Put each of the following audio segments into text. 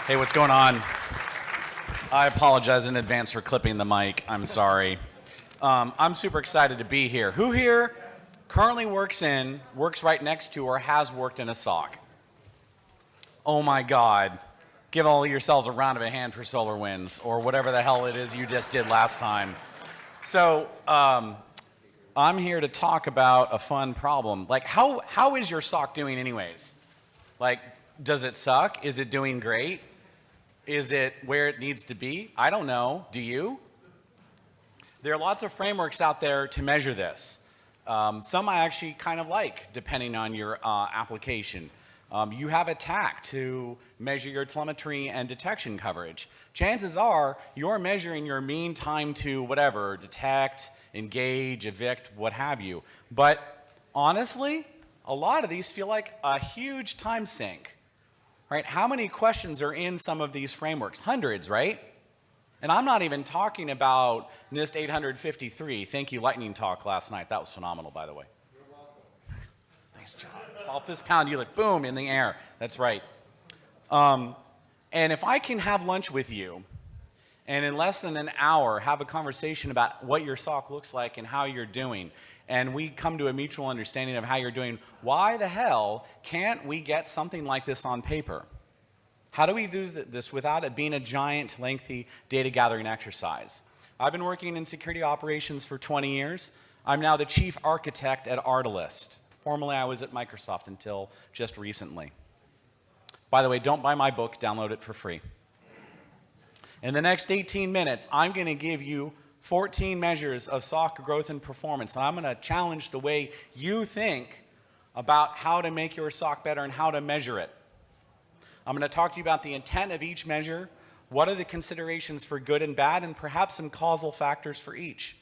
Hey, what's going on? I apologize in advance for clipping the mic. I'm sorry. I'm super excited to be here. Who here currently works right next to, or has worked in a SOC? Oh my God. Give all yourselves a round of a hand for SolarWinds, or whatever the hell it is you just did last time. So, I'm here to talk about a fun problem. Like, how is your SOC doing anyways? Like, does it suck? Is it doing great? Is it where it needs to be? I don't know. Do you? There are lots of frameworks out there to measure this. Some I actually kind of like, depending on your application. You have a TAC to measure your telemetry and detection coverage. Chances are you're measuring your mean time to whatever, detect, engage, evict, what have you. But honestly, a lot of these feel like a huge time sink. Right? How many questions are in some of these frameworks? Hundreds, right? And I'm not even talking about NIST 853. Thank you, Lightning Talk last night. That was phenomenal, by the way. You're welcome. Nice job. I'll fist pound you like boom in the air. That's right. And if I can have lunch with you and in less than an hour have a conversation about what your SOC looks like and how you're doing, and we come to a mutual understanding of how you're doing, why the hell can't we get something like this on paper? How do we do this without it being a giant, lengthy data gathering exercise? I've been working in security operations for 20 years. I'm now the chief architect at Artilist. Formerly, I was at Microsoft until just recently. By the way, don't buy my book, download it for free. In the next 18 minutes, I'm going to give you 14 measures of SOC growth and performance, and I'm going to challenge the way you think about how to make your SOC better and how to measure it. I'm going to talk to you about the intent of each measure, what are the considerations for good and bad, and perhaps some causal factors for each.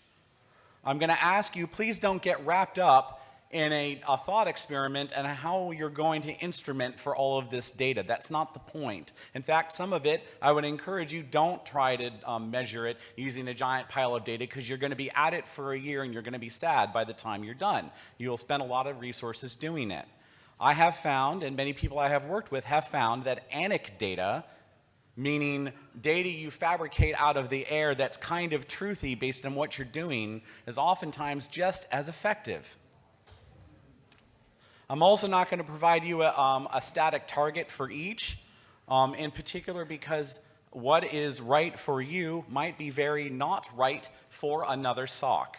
I'm going to ask you, please don't get wrapped up in a thought experiment and how you're going to instrument for all of this data. That's not the point. In fact, some of it, I would encourage you, don't try to measure it using a giant pile of data, because you're going to be at it for a year and you're going to be sad by the time you're done. You'll spend a lot of resources doing it. I have found, and many people I have worked with have found, that anecdata, meaning data you fabricate out of the air that's kind of truthy based on what you're doing, is oftentimes just as effective. I'm also not going to provide you a static target for each, in particular because what is right for you might be very not right for another SOC.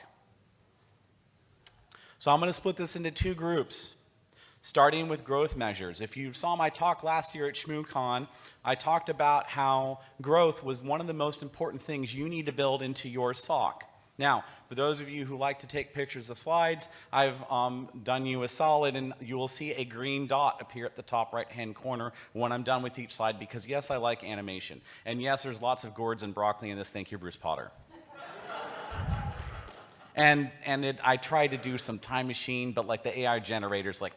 So I'm going to split this into two groups, starting with growth measures. If you saw my talk last year at ShmooCon, I talked about how growth was one of the most important things you need to build into your SOC. Now, for those of you who like to take pictures of slides, I've done you a solid, and you will see a green dot appear at the top right-hand corner when I'm done with each slide, because yes, I like animation. And yes, there's lots of gourds and broccoli in this. Thank you, Bruce Potter. I tried to do some time machine, but like the AI generator's like,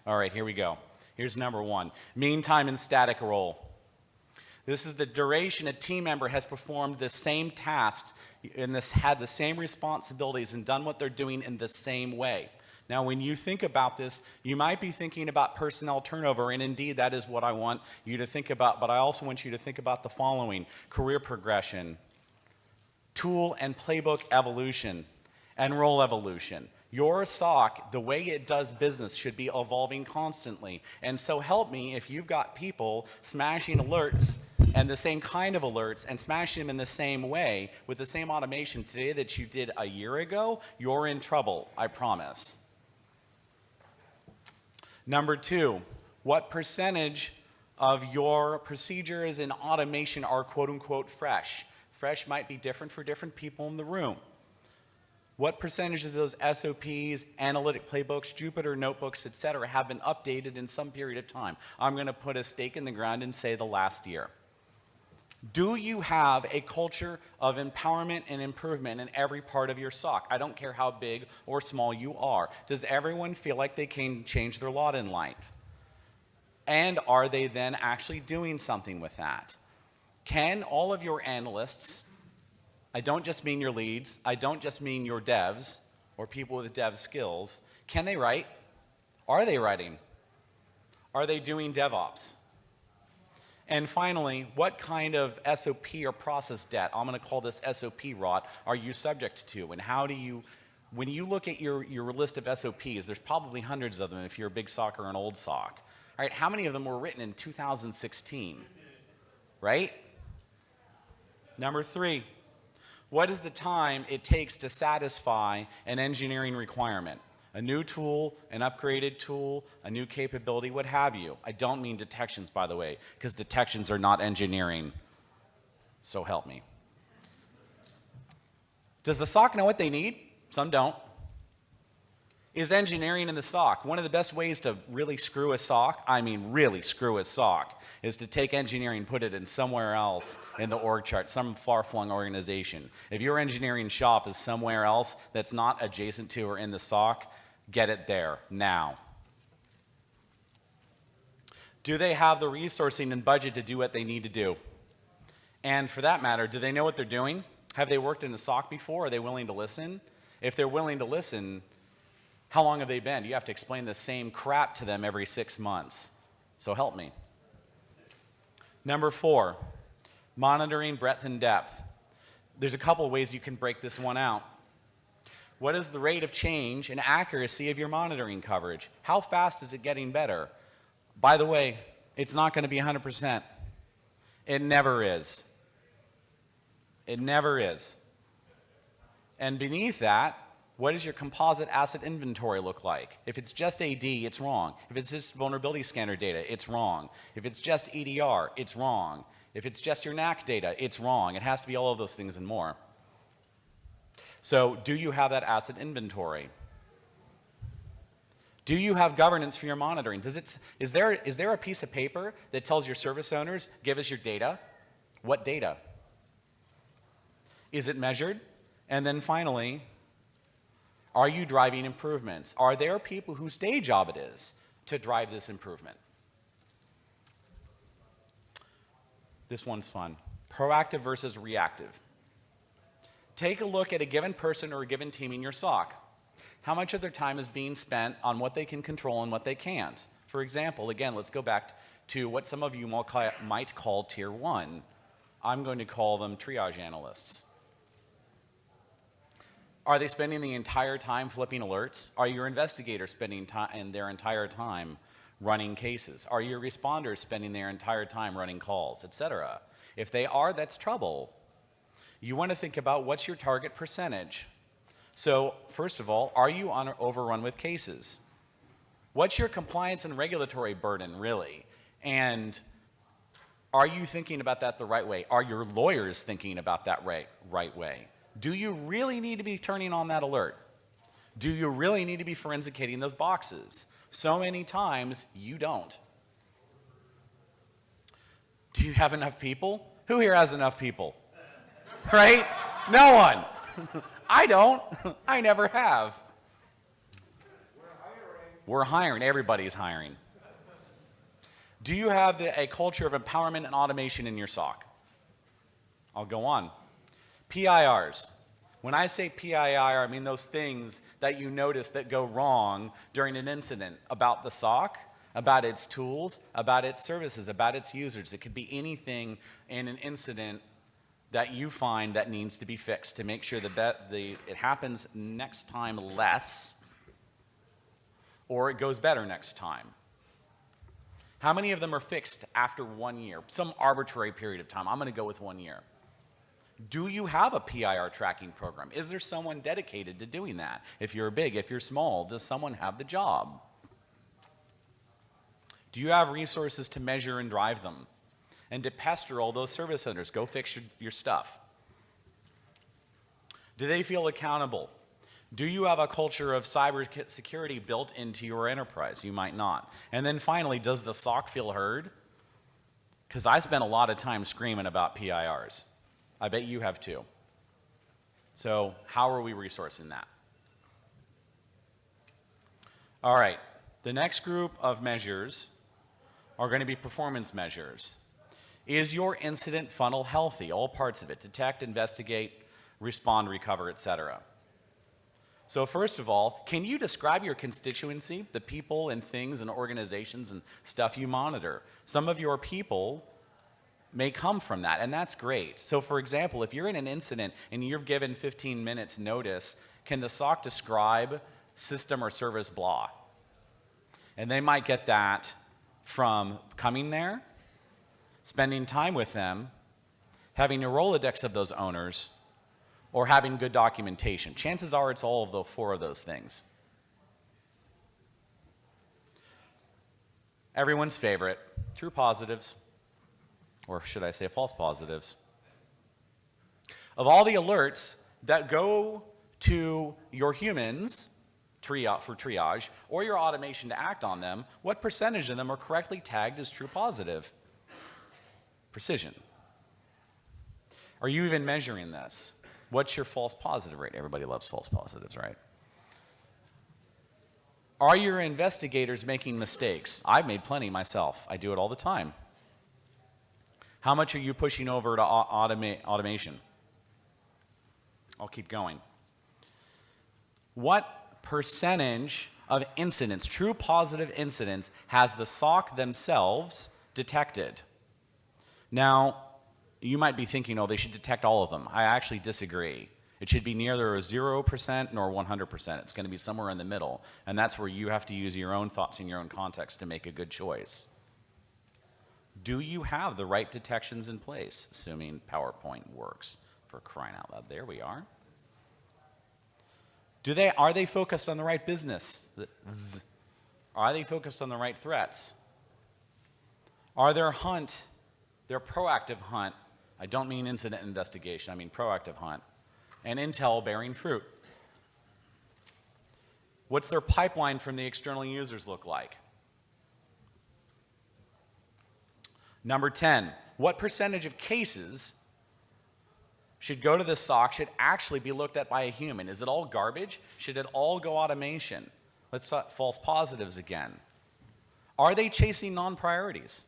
All right, here we go. Here's number one, mean time in static role. This is the duration a team member has performed the same tasks and had the same responsibilities and done what they're doing in the same way. Now, when you think about this, you might be thinking about personnel turnover, and indeed that is what I want you to think about, but I also want you to think about the following: career progression, tool and playbook evolution, and role evolution. Your SOC, the way it does business, should be evolving constantly. And so help me if you've got people smashing alerts and the same kind of alerts and smashing them in the same way with the same automation today that you did a year ago, you're in trouble, I promise. Number two, what percentage of your procedures and automation are quote unquote fresh? Fresh might be different for different people in the room. What percentage of those SOPs, analytic playbooks, Jupyter notebooks, etc., have been updated in some period of time? I'm going to put a stake in the ground and say the last year. Do you have a culture of empowerment and improvement in every part of your SOC? I don't care how big or small you are. Does everyone feel like they can change their lot in life? And are they then actually doing something with that? Can all of your analysts, I don't just mean your leads, I don't just mean your devs or people with dev skills, can they write? Are they writing? Are they doing DevOps? And finally, what kind of SOP or process debt, I'm going to call this SOP rot, are you subject to? And how do you, when you look at your list of SOPs, there's probably hundreds of them if you're a big SOC or an old SOC. All right, how many of them were written in 2016? Right? Number 3, what is the time it takes to satisfy an engineering requirement? A new tool, an upgraded tool, a new capability, what have you. I don't mean detections, by the way, because detections are not engineering. So help me. Does the SOC know what they need? Some don't. Is engineering in the SOC? One of the best ways to really screw a SOC, I mean really screw a SOC, is to take engineering, put it in somewhere else in the org chart, some far-flung organization. If your engineering shop is somewhere else that's not adjacent to or in the SOC, get it there now. Do they have the resourcing and budget to do what they need to do? And for that matter, do they know what they're doing? Have they worked in a SOC before? Are they willing to listen? If they're willing to listen, how long have they been? You have to explain the same crap to them every 6 months. So help me. Number 4, monitoring breadth and depth. There's a couple of ways you can break this one out. What is the rate of change and accuracy of your monitoring coverage? How fast is it getting better? By the way, it's not going to be 100%. It never is. It never is. And beneath that, what does your composite asset inventory look like? If it's just AD, it's wrong. If it's just vulnerability scanner data, it's wrong. If it's just EDR, it's wrong. If it's just your NAC data, it's wrong. It has to be all of those things and more. So do you have that asset inventory? Do you have governance for your monitoring? Is there a piece of paper that tells your service owners, give us your data? What data? Is it measured? And then finally, are you driving improvements? Are there people whose day job it is to drive this improvement? This one's fun. Proactive versus reactive. Take a look at a given person or a given team in your SOC. How much of their time is being spent on what they can control and what they can't? For example, again, let's go back to what some of you might call Tier 1. I'm going to call them triage analysts. Are they spending the entire time flipping alerts? Are your investigators spending their entire time running cases? Are your responders spending their entire time running calls, etc.? If they are, that's trouble. You want to think about what's your target percentage. So first of all, are you overrun with cases? What's your compliance and regulatory burden, really? And are you thinking about that the right way? Are your lawyers thinking about that right way? Do you really need to be turning on that alert? Do you really need to be forensicating those boxes? So many times, you don't. Do you have enough people? Who here has enough people? Right? No one. I don't. I never have. We're hiring. Everybody's hiring. Do you have a culture of empowerment and automation in your SOC? I'll go on. PIRs. When I say PIR, I mean those things that you notice that go wrong during an incident about the SOC, about its tools, about its services, about its users. It could be anything in an incident that you find that needs to be fixed to make sure that it happens next time less, or it goes better next time. How many of them are fixed after 1 year? Some arbitrary period of time. I'm going to go with 1 year. Do you have a PIR tracking program? Is there someone dedicated to doing that? If you're big, if you're small, does someone have the job? Do you have resources to measure and drive them? And to pester all those service owners, go fix your stuff. Do they feel accountable? Do you have a culture of cyber security built into your enterprise? You might not. And then finally, does the SOC feel heard? Because I spent a lot of time screaming about PIRs. I bet you have too. So how are we resourcing that? All right, the next group of measures are going to be performance measures. Is your incident funnel healthy? All parts of it: detect, investigate, respond, recover, etc. So first of all, can you describe your constituency, the people and things and organizations and stuff you monitor? Some of your people may come from that, and that's great. So for example, if you're in an incident and you're given 15 minutes notice, can the SOC describe system or service blah? And they might get that from coming there, spending time with them, having a Rolodex of those owners, or having good documentation. Chances are it's all of the 4 of those things. Everyone's favorite, true positives, or should I say false positives. Of all the alerts that go to your humans for triage, or your automation to act on them, what percentage of them are correctly tagged as true positive? Precision. Are you even measuring this? What's your false positive rate? Everybody loves false positives, right? Are your investigators making mistakes? I've made plenty myself. I do it all the time. How much are you pushing over to automation? I'll keep going. What percentage of incidents, true positive incidents, has the SOC themselves detected? Now, you might be thinking, oh, they should detect all of them. I actually disagree. It should be neither 0% nor 100%. It's going to be somewhere in the middle. And that's where you have to use your own thoughts in your own context to make a good choice. Do you have the right detections in place, assuming PowerPoint works, for crying out loud? There we are. Are they focused on the right business? Are they focused on the right threats? Are their proactive hunt, I don't mean incident investigation, I mean proactive hunt, and intel bearing fruit? What's their pipeline from the external users look like? Number 10, what percentage of cases should go to the SOC should actually be looked at by a human? Is it all garbage? Should it all go automation? Let's talk false positives again. Are they chasing non-priorities?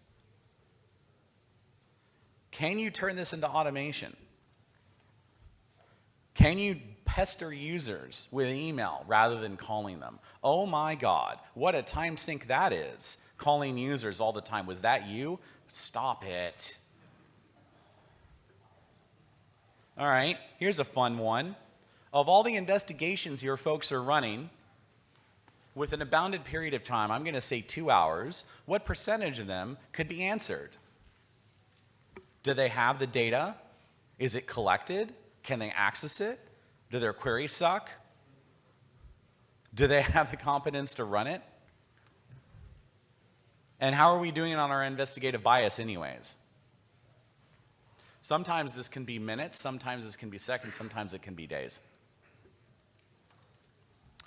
Can you turn this into automation? Can you pester users with email rather than calling them? Oh my God, what a time sink that is. Calling users all the time. Was that you? Stop it. All right, here's a fun one. Of all the investigations your folks are running, with an abounded period of time, I'm going to say 2 hours, what percentage of them could be answered? Do they have the data? Is it collected? Can they access it? Do their queries suck? Do they have the competence to run it? And how are we doing on our investigative bias anyways? Sometimes this can be minutes, sometimes this can be seconds, sometimes it can be days.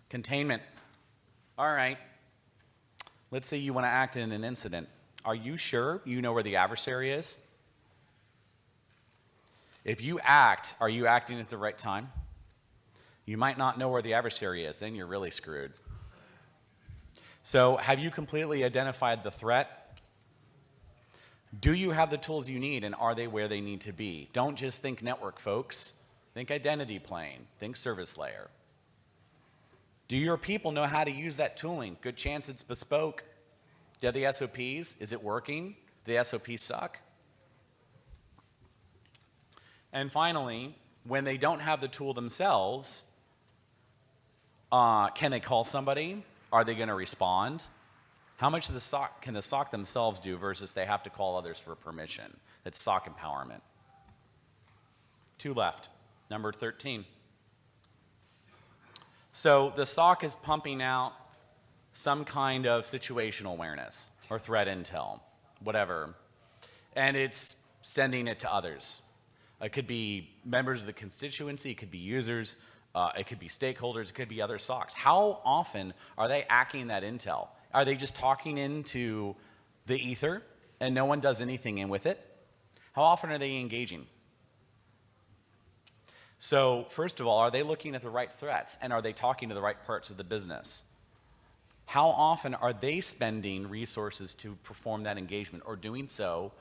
Containment. All right. Let's say you want to act in an incident. Are you sure you know where the adversary is? If you act, are you acting at the right time? You might not know where the adversary is, then you're really screwed. So have you completely identified the threat? Do you have the tools you need, and are they where they need to be? Don't just think network, folks. Think identity plane, think service layer. Do your people know how to use that tooling? Good chance it's bespoke. Do you have the SOPs? Is it working? Do the SOPs suck? And finally, when they don't have the tool themselves, can they call somebody? Are they going to respond? How much of the SOC can the SOC themselves do versus they have to call others for permission? That's SOC empowerment. 2 left. Number 13. So the SOC is pumping out some kind of situational awareness or threat intel, whatever, and it's sending it to others. It could be members of the constituency, it could be users, it could be stakeholders, it could be other SOCs. How often are they acting that intel? Are they just talking into the ether and no one does anything in with it? How often are they engaging? So first of all, are they looking at the right threats, and are they talking to the right parts of the business? How often are they spending resources to perform that engagement, or doing so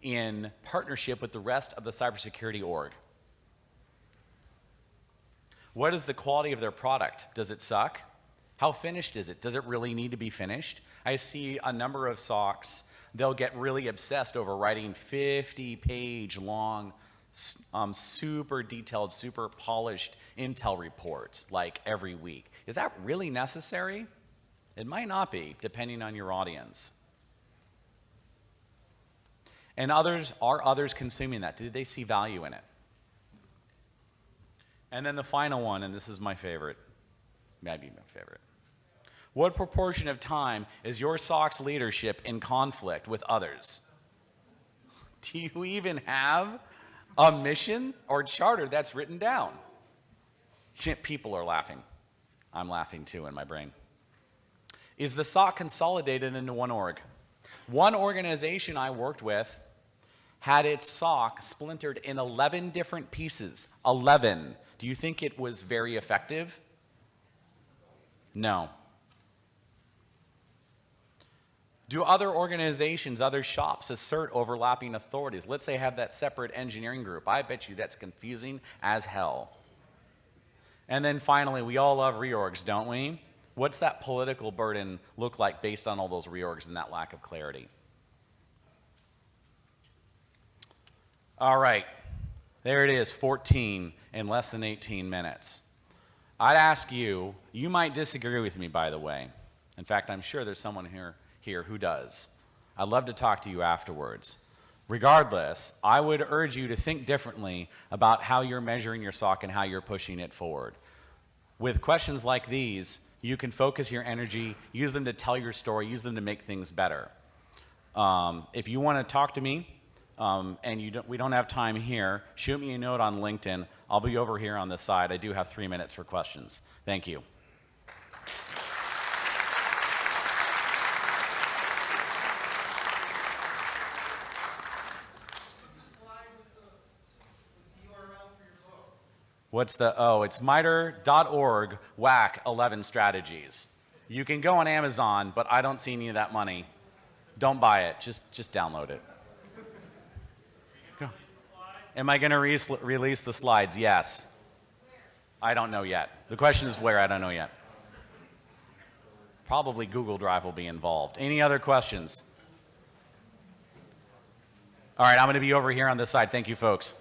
in partnership with the rest of the cybersecurity org? What is the quality of their product? Does it suck? How finished is it? Does it really need to be finished? I see a number of SOCs they'll get really obsessed over writing 50-page long, super detailed, super polished intel reports like every week. Is that really necessary? It might not be, depending on your audience. And are others consuming that? Did they see value in it? And then the final one, and this is my favorite, maybe my favorite. What proportion of time is your SOC's leadership in conflict with others? Do you even have a mission or charter that's written down? People are laughing. I'm laughing too in my brain. Is the SOC consolidated into one org? One organization I worked with had its SOC splintered in 11 different pieces. 11. Do you think it was very effective? No. Do other organizations, other shops assert overlapping authorities? Let's say have that separate engineering group. I bet you that's confusing as hell. And then finally, we all love reorgs, don't we? What's that political burden look like based on all those reorgs and that lack of clarity? All right, there it is, 14 in less than 18 minutes. I'd ask you, you might disagree with me, by the way. In fact, I'm sure there's someone here who does. I'd love to talk to you afterwards. Regardless, I would urge you to think differently about how you're measuring your SOC and how you're pushing it forward. With questions like these, you can focus your energy, use them to tell your story, use them to make things better. If you want to talk to me, and we don't have time here, shoot me a note on LinkedIn. I'll be over here on this side. I do have 3 minutes for questions. Thank you. What's the, it's MITRE.org WAC 11 strategies. You can go on Amazon, but I don't see any of that money. Don't buy it, just download it. Go. Am I gonna release the slides? Yes. I don't know yet. The question is where, I don't know yet. Probably Google Drive will be involved. Any other questions? All right, I'm gonna be over here on this side. Thank you, folks.